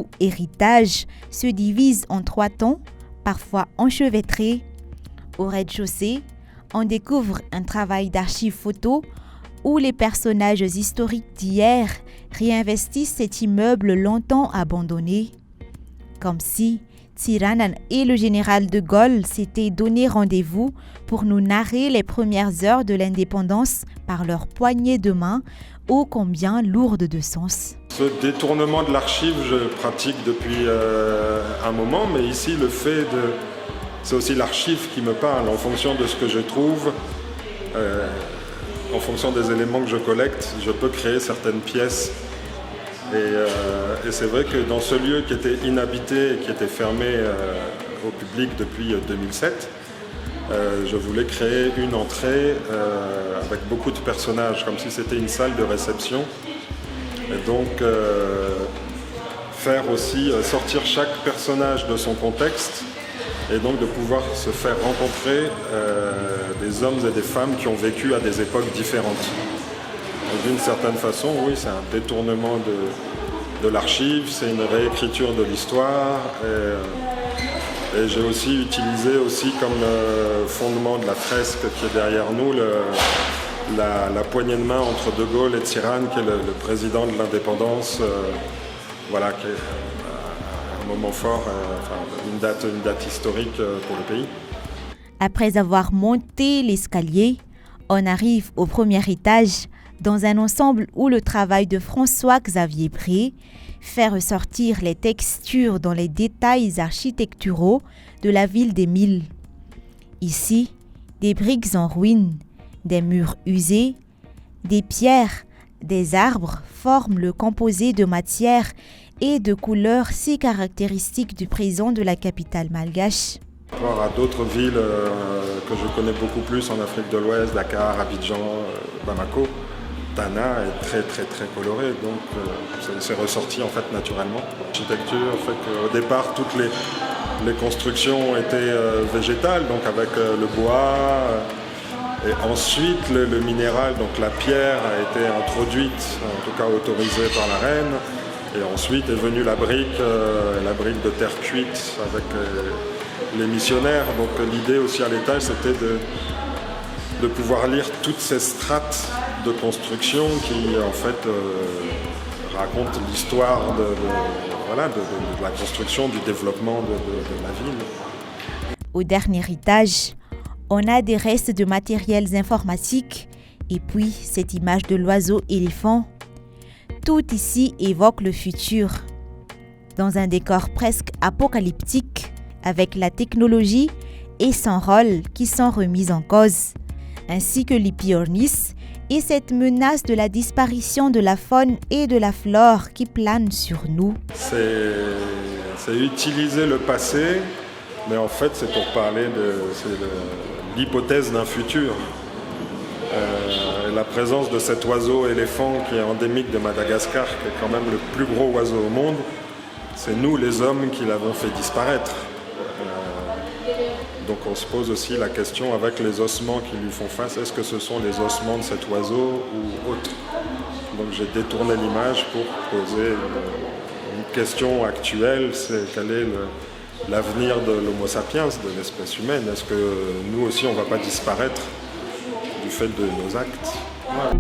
ou héritage se divise en 3 tons, parfois enchevêtrés. Au rez-de-chaussée, on découvre un travail d'archives photo où les personnages historiques d'hier réinvestissent cet immeuble longtemps abandonné. Comme si Tziranan et le général de Gaulle s'étaient donné rendez-vous pour nous narrer les premières heures de l'indépendance par leur poignée de main, ô combien lourde de sens. Ce détournement de l'archive, je pratique depuis un moment, mais ici, c'est aussi l'archive qui me parle, en fonction de ce que je trouve, en fonction des éléments que je collecte, je peux créer certaines pièces. Et c'est vrai que dans ce lieu qui était inhabité et qui était fermé au public depuis 2007, je voulais créer une entrée avec beaucoup de personnages, comme si c'était une salle de réception. Et donc faire aussi sortir chaque personnage de son contexte et donc de pouvoir se faire rencontrer des hommes et des femmes qui ont vécu à des époques différentes. D'une certaine façon, oui, c'est un détournement de l'archive, c'est une réécriture de l'histoire. Et j'ai aussi utilisé comme fondement de la fresque qui est derrière nous, la poignée de main entre De Gaulle et Tsiran, qui est le président de l'indépendance, qui est un moment fort, une date historique pour le pays. Après avoir monté l'escalier, on arrive au premier étage, dans un ensemble où le travail de François-Xavier Pré fait ressortir les textures dans les détails architecturaux de la ville des Milles. Ici, des briques en ruine, des murs usés, des pierres, des arbres forment le composé de matières et de couleurs si caractéristiques du présent de la capitale malgache. Par rapport à d'autres villes que je connais beaucoup plus en Afrique de l'Ouest, Dakar, Abidjan, Bamako, Tana est très très très coloré, donc c'est ressorti en fait naturellement. L'architecture fait qu'au départ toutes les constructions étaient végétales, donc avec le bois, et ensuite le minéral, donc la pierre a été introduite, en tout cas autorisée par la reine, et ensuite est venue la brique de terre cuite avec les missionnaires. Donc l'idée aussi à l'étage c'était de pouvoir lire toutes ces strates de construction qui en fait racontent l'histoire de la construction, du développement de la ville. Au dernier étage, on a des restes de matériels informatiques et puis cette image de l'oiseau éléphant. Tout ici évoque le futur. Dans un décor presque apocalyptique, avec la technologie et son rôle qui sont remises en cause, ainsi que l'Ipiornis et cette menace de la disparition de la faune et de la flore qui plane sur nous. C'est utiliser le passé, mais en fait c'est pour parler de l'hypothèse d'un futur. La présence de cet oiseau éléphant qui est endémique de Madagascar, qui est quand même le plus gros oiseau au monde, c'est nous les hommes qui l'avons fait disparaître. Donc on se pose aussi la question avec les ossements qui lui font face, est-ce que ce sont les ossements de cet oiseau ou autre? Donc j'ai détourné l'image pour poser une question actuelle, c'est quel est l'avenir de l'Homo sapiens, de l'espèce humaine? Est-ce que nous aussi on ne va pas disparaître du fait de nos actes? Voilà.